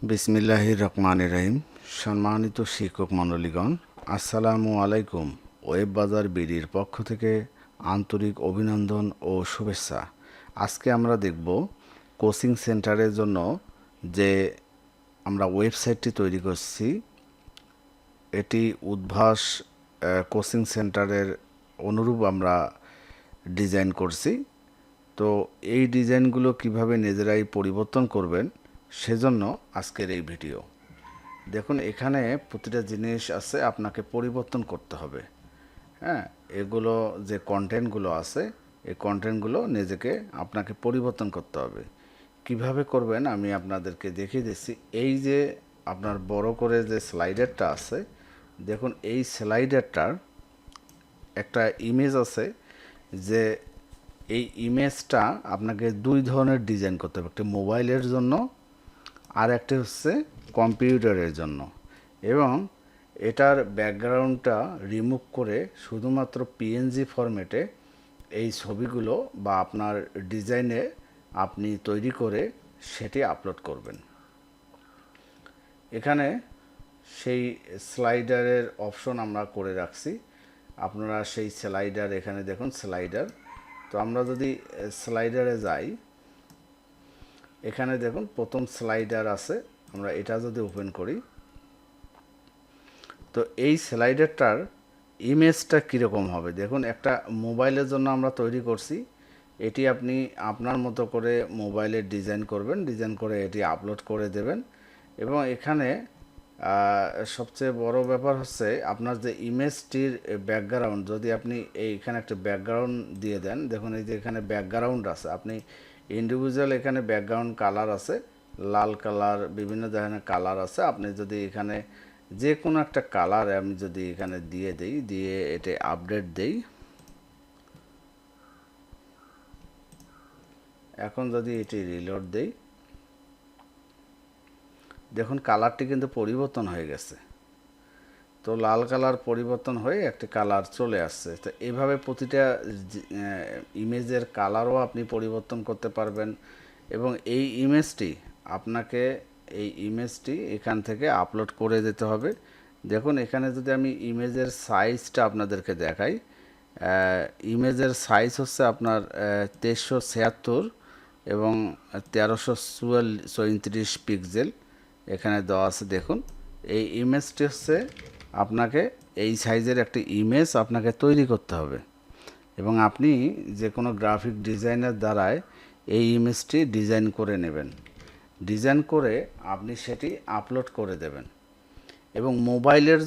বিসমিল্লাহির রহমানির রহিম। সম্মানিত শিক্ষক মণ্ডলীগণ, আসসালামু আলাইকুম। ওয়েব বাজার বিডির পক্ষ থেকে আন্তরিক অভিনন্দন ও শুভেচ্ছা। আজকে আমরা দেখব কোচিং সেন্টারের জন্য যে আমরা ওয়েবসাইটটি তৈরি করছি, এটি উদ্ভাস কোচিং সেন্টারের অনুরূপ আমরা ডিজাইন করছি। তো এই ডিজাইনগুলো কিভাবে নিজেরাই পরিবর্তন করবেন সেজন্য আজকের এই ভিডিও। দেখুন, এখানে প্রতিটা জিনিস আছে, আপনাকে পরিবর্তন করতে হবে। হ্যাঁ, এগুলো যে কন্টেন্টগুলো আছে, এই কন্টেন্টগুলো নিজেকে আপনাকে পরিবর্তন করতে হবে। কিভাবে করবেন আমি আপনাদেরকে দেখিয়ে দিচ্ছি। এই যে আপনার বড় করে যে স্লাইডারটা আছে, দেখুন এই স্লাইডারটার একটা ইমেজ আছে, যে এই ইমেজটা আপনাকে দুই ধরনের ডিজাইন করতে হবে, একটা মোবাইলের জন্য আর একটা হচ্ছে কম্পিউটারের জন্য। এবং এটার ব্যাকগ্রাউন্ডটা রিমুভ করে শুধুমাত্র পিএনজি ফরম্যাটে এই ছবিগুলো বা আপনার ডিজাইনে আপনি তৈরি করে সেটি আপলোড করবেন। এখানে সেই স্লাইডারের অপশন আমরা করে রাখছি। আপনারা সেই স্লাইডার এখানে দেখুন, স্লাইডার। তো আমরা যদি স্লাইডারে যাই, এখানে দেখুন প্রথম স্লাইডার আছে, আমরা এটা যদি ওপেন করি, তো এই স্লাইডারটার ইমেজটা কীরকম হবে দেখুন। একটা মোবাইলের জন্য আমরা তৈরি করছি, এটি আপনি আপনার মতো করে মোবাইলে ডিজাইন করবেন, ডিজাইন করে এটি আপলোড করে দেবেন। এবং এখানে সবচেয়ে বড় ব্যাপার হচ্ছে আপনার যে ইমেজটির ব্যাকগ্রাউন্ড, যদি আপনি এইখানে একটা ব্যাকগ্রাউন্ড দিয়ে দেন, দেখুন এই যে এখানে ব্যাকগ্রাউন্ড আছে, আপনি ইন্ডিভিজুয়াল এখানে ব্যাকগ্রাউন্ড কালার আছে, লাল কালার, বিভিন্ন ধরনের কালার আছে। আপনি যদি এখানে যে কোনো একটা কালার আমি যদি এখানে দিয়ে দেই, দিয়ে এটা আপডেট দেই, এখন যদি এটি রিলোড দেই, দেখুন কালারটি কিন্তু পরিবর্তন হয়ে গেছে। তো লাল কালার পরিবর্তন হয়ে একটি কালার চলে আসছে। তো এইভাবে প্রতিটা ইমেজের কালারও আপনি পরিবর্তন করতে পারবেন। এবং এই ইমেজটি এখান থেকে আপলোড করে দিতে হবে। দেখুন এখানে যদি আমি ইমেজের সাইজটা আপনাদেরকে দেখাই, ইমেজের সাইজ হচ্ছে আপনার 2376 এবং 1334 পিক্সেল এখানে দেওয়া আছে। দেখুন এই ইমেজটি হচ্ছে আপনাকে এই সাইজের একটি ইমেজ আপনাকে তৈরি করতে হবে, এবং আপনি যে কোনো গ্রাফিক ডিজাইনার দ্বারায় এই ইমেজটি ডিজাইন করে নেবেন। ডিজাইন করে আপনি সেটি আপলোড করে দেবেন। এবং মোবাইলের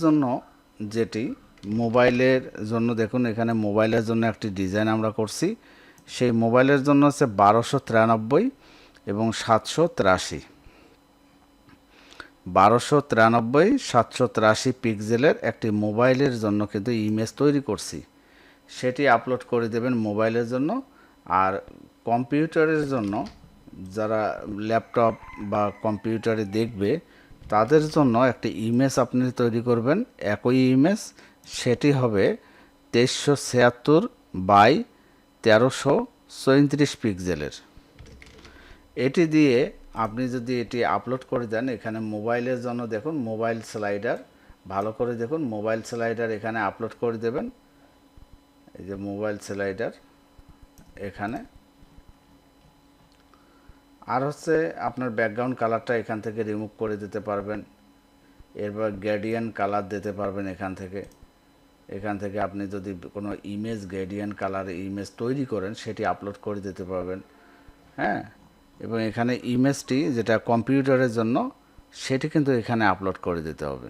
জন্য দেখুন এখানে মোবাইলের জন্য একটি ডিজাইন আমরা করছি। সেই মোবাইলের জন্য হচ্ছে 1293 এবং 783, 783 পিক্সেলের একটি মোবাইলের জন্য কিন্তু ইমেজ তৈরি করছি, সেটি আপলোড করে দেবেন মোবাইলের জন্য। আর কম্পিউটারের জন্য, যারা ল্যাপটপ বা কম্পিউটারে দেখবে তাদের জন্য একটি ইমেজ আপনি তৈরি করবেন, একই ইমেজ, সেটি হবে 2376 বাই 1334 পিক্সেলের। এটি দিয়ে আপনি যদি এটি আপলোড করে দেন, এখানে মোবাইলের জন্য দেখুন মোবাইল স্লাইডার, ভালো করে দেখুন মোবাইল স্লাইডার এখানে আপলোড করে দেবেন। এই যে মোবাইল স্লাইডার এখানে, আর হচ্ছে আপনার ব্যাকগ্রাউন্ড কালারটা এখান থেকে রিমুভ করে দিতে পারবেন। এরপর গ্রেডিয়েন্ট কালার দিতে পারবেন এখান থেকে আপনি যদি কোনো ইমেজ গ্রেডিয়েন্ট কালারে ইমেজ তৈরি করেন সেটি আপলোড করে দিতে পারবেন। হ্যাঁ, এবং এখানে ইমেজটি যেটা কম্পিউটারের জন্য সেটি কিন্তু এখানে আপলোড করে দিতে হবে,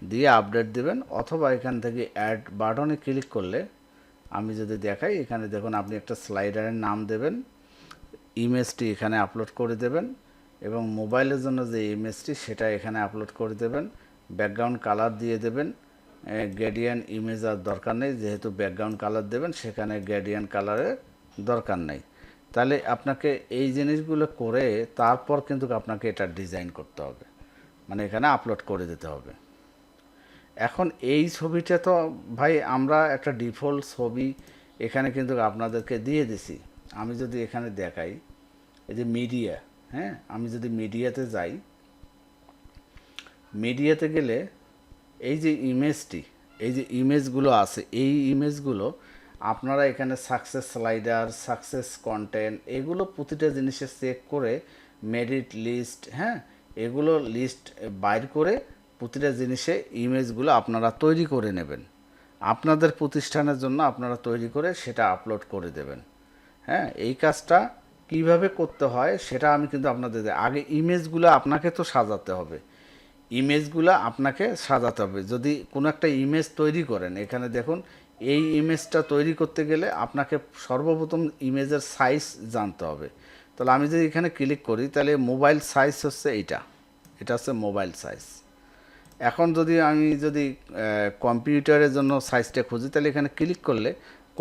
দিয়ে আপডেট দেবেন। অথবা এখান থেকে অ্যাড বাটনে ক্লিক করলে, আমি যদি দেখাই, এখানে দেখুন আপনি একটা স্লাইডারের নাম দেবেন, ইমেজটি এখানে আপলোড করে দেবেন, এবং মোবাইলের জন্য যে ইমেজটি সেটা এখানে আপলোড করে দেবেন। ব্যাকগ্রাউন্ড কালার দিয়ে দেবেন, গ্রেডিয়েন্ট ইমেজ আর দরকার নেই, যেহেতু ব্যাকগ্রাউন্ড কালার দেবেন সেখানে গ্রেডিয়েন্ট কালারের দরকার নেই। তাহলে আপনাকে এই জিনিসগুলো করে তারপর কিন্তু আপনাকে এটা ডিজাইন করতে হবে, মানে এখানে আপলোড করে দিতে হবে। এখন এই ছবিটা তো ভাই আমরা একটা ডিফল্ট ছবি এখানে কিন্তু আপনাদেরকে দিয়ে দিছি। আমি যদি এখানে দেখাই, এই যে মিডিয়া, হ্যাঁ, আমি যদি মিডিয়াতে যাই, মিডিয়াতে গেলে এই যে ইমেজটি, এই যে ইমেজগুলো আছে, এই ইমেজগুলো আপনারা এখানে সাকসেস স্লাইডার, সাকসেস কন্টেন্ট, এগুলো প্রতিটা জিনিসে চেক করে মেরিট লিস্ট, হ্যাঁ, এগুলো লিস্ট বাইর করে প্রতিটা জিনিসে ইমেজগুলো আপনারা তৈরি করে নেবেন। আপনাদের প্রতিষ্ঠানের জন্য আপনারা তৈরি করে সেটা আপলোড করে দেবেন। হ্যাঁ, এই কাজটা কিভাবে করতে হয় সেটা আমি কিন্তু আপনাদের আগে ইমেজগুলো আপনাকে তো সাজাতে হবে। ইমেজগুলো আপনাকে সাজাতে হবে। যদি কোনো একটা ইমেজ তৈরি করেন, এখানে দেখুন এই ইমেজটা তৈরি করতে গেলে আপনাকে সর্বপ্রথম ইমেজের সাইজ জানতে হবে। তাহলে আমি যদি এখানে ক্লিক করি তাহলে মোবাইল সাইজ হচ্ছে এইটা, এটা হচ্ছে মোবাইল সাইজ। এখন যদি কম্পিউটারের জন্য সাইজটা খুঁজি তাহলে এখানে ক্লিক করলে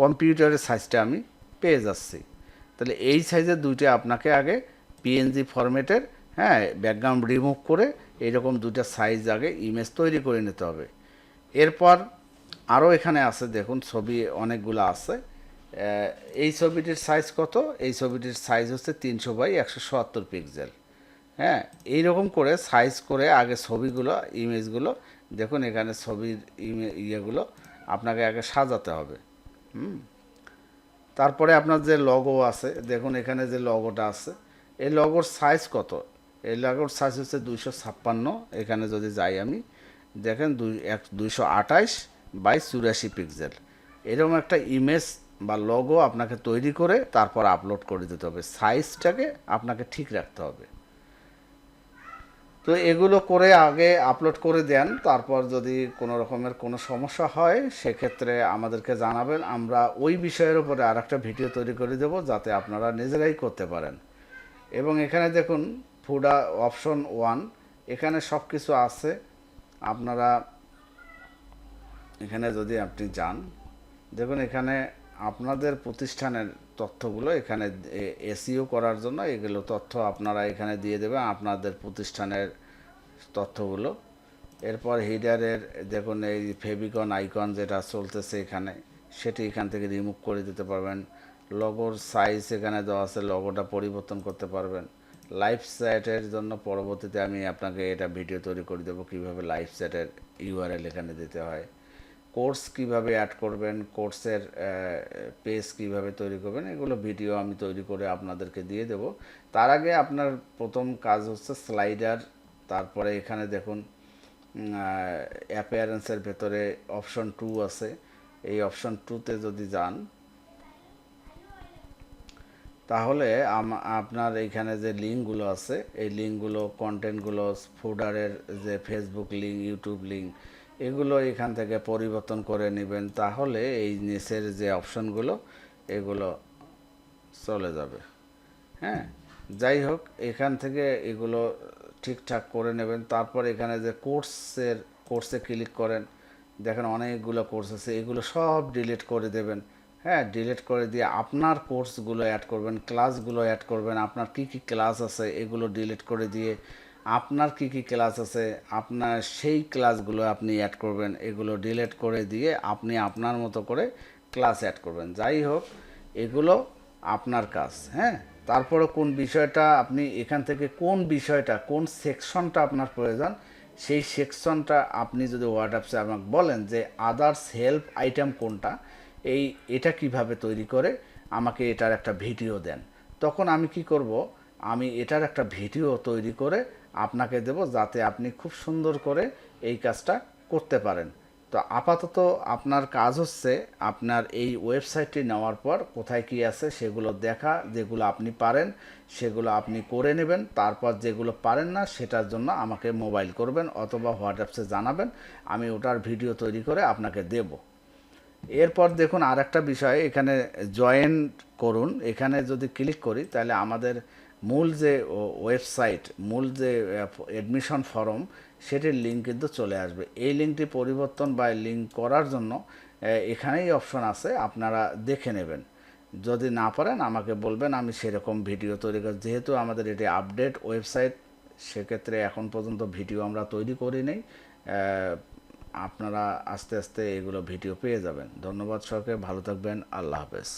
কম্পিউটারের সাইজটা আমি পেয়ে যাচ্ছি। তাহলে এই সাইজের দুইটা আপনাকে আগে পিএনজি ফরম্যাটের, হ্যাঁ, ব্যাকগ্রাউন্ড রিমুভ করে এইরকম দুইটা সাইজ আগে ইমেজ তৈরি করে নিতে হবে। এরপর আরও এখানে আছে দেখুন ছবি অনেকগুলো আছে। এই ছবিটির সাইজ কত? এই ছবিটির সাইজ হচ্ছে 300x177 পিক্সেল। হ্যাঁ, এইরকম করে সাইজ করে আগে ছবিগুলো, ইমেজগুলো দেখুন এখানে ছবির ইয়েগুলো আপনাকে আগে সাজাতে হবে। তারপরে আপনার যে লগো আছে, দেখুন এখানে যে লগোটা আছে, এই লগোর সাইজ কত? এই লগোর সাইজ হচ্ছে 256। এখানে যদি যাই আমি, দেখেন 228x84 পিক্সেল। এরকম একটা ইমেজ বা লগো আপনাকে তৈরি করে তারপর আপলোড করে দিতে হবে। সাইজটাকে আপনাকে ঠিক রাখতে হবে। তো এগুলো করে আগে আপলোড করে দেন, তারপর যদি কোনো রকমের কোনো সমস্যা হয় সেক্ষেত্রে আমাদেরকে জানাবেন। আমরা ওই বিষয়ের উপরে আর একটা ভিডিও তৈরি করে দেব যাতে আপনারা নিজেরাই করতে পারেন। এবং এখানে দেখুন ফুডা অপশন 1, এখানে সব কিছু আছে। আপনারা এখানে যদি আপনি যান, দেখুন এখানে আপনাদের প্রতিষ্ঠানের তথ্যগুলো এখানে এসইও করার জন্য এগুলো তথ্য আপনারা এখানে দিয়ে দেবেন, আপনাদের প্রতিষ্ঠানের তথ্যগুলো। এরপর হিডারের দেখুন এই ফেভিকন আইকন যেটা চলতেছে এখানে, সেটি এখান থেকে রিমুভ করে দিতে পারবেন। লগোর সাইজ এখানে দেওয়া আছে, লগোটা পরিবর্তন করতে পারবেন। লাইভ চ্যাটের জন্য পরবর্তীতে আমি আপনাকে এটা ভিডিও তৈরি করে দেবো কীভাবে লাইভ চ্যাটের ইউআরএল এখানে দিতে হয়। কোর্স কিভাবে অ্যাড করবেন, কোর্সের পেজ কিভাবে তৈরি করবেন, এগুলো ভিডিও আমি তৈরি করে আপনাদেরকে দিয়ে দেব। তার আগে আপনার প্রথম কাজ হচ্ছে স্লাইডার। তারপরে এখানে দেখুন অ্যাপিয়ারেন্সের ভেতরে অপশন 2 আছে। এই অপশন 2তে যদি যান তাহলে আপনার এইখানে যে লিঙ্কগুলো আছে, এই লিঙ্কগুলো, কন্টেন্টগুলো, ফুডারের যে ফেসবুক লিঙ্ক, ইউটিউব লিঙ্ক, এগুলো এখান থেকে পরিবর্তন করে নেবেন। তাহলে এই নিচের যে অপশনগুলো এগুলো চলে যাবে। হ্যাঁ, যাই হোক, এখান থেকে এগুলো ঠিকঠাক করে নেবেন। তারপর এখানে যে কোর্সে ক্লিক করেন, দেখেন অনেকগুলো কোর্স আছে, এগুলো সব ডিলিট করে দেবেন। হ্যাঁ, ডিলিট করে দিয়ে আপনার কোর্সগুলো অ্যাড করবেন, ক্লাসগুলো অ্যাড করবেন। আপনার কি কি ক্লাস আছে এগুলো ডিলিট করে দিয়ে আপনার কি কি ক্লাস আছে আপনার সেই ক্লাসগুলো আপনি অ্যাড করবেন। এগুলো ডিলিট করে দিয়ে আপনি আপনার মতো করে ক্লাস অ্যাড করবেন। যাই হোক, এগুলো আপনার কাজ। হ্যাঁ, তারপরে কোন বিষয়টা আপনি এখান থেকে কোন বিষয়টা, কোন সেকশনটা আপনার প্রয়োজন, সেই সেকশনটা আপনি যদি হোয়াটসঅ্যাপে আমাকে বলেন যে আদার্স হেল্প আইটেম কোনটা, এটা কিভাবে তৈরি করে আমাকে এটার একটা ভিডিও দেন, তখন আমি কি করব, আমি এটার একটা ভিডিও তৈরি করে আপনাকে দেব যাতে আপনি খুব সুন্দর করে এই কাজটা করতে পারেন। তো আপাতত আপনার কাজ হচ্ছে আপনার এই ওয়েবসাইটটি নেওয়ার পর কোথায় কি আছে সেগুলো দেখা, যেগুলো আপনি পারেন সেগুলো আপনি করে নেবেন। তারপর যেগুলো পারেন না সেটার জন্য আমাকে মোবাইল করবেন অথবা হোয়াটসঅ্যাপে জানাবেন, আমি ওটার ভিডিও তৈরি করে আপনাকে দেব। এরপর দেখুন আর একটা বিষয়, এখানে জয়েন করুন, এখানে যদি ক্লিক করি তাহলে আমাদের মূল যে ওয়েবসাইট, মূল যে অ্যাডমিশন ফর্ম, সেটির লিঙ্ক কিন্তু চলে আসবে। এই লিঙ্কটি পরিবর্তন বা লিঙ্ক করার জন্য এখানেই অপশন আছে, আপনারা দেখে নেবেন। যদি না পারেন আমাকে বলবেন, আমি সেরকম ভিডিও তৈরি করি। যেহেতু আমাদের এটি আপডেট ওয়েবসাইট, সেক্ষেত্রে এখন পর্যন্ত ভিডিও আমরা তৈরি করি নেই। আপনারা আস্তে আস্তে এগুলো ভিডিও পেয়ে যাবেন। ধন্যবাদ সবাইকে, ভালো থাকবেন, আল্লাহ হাফেজ।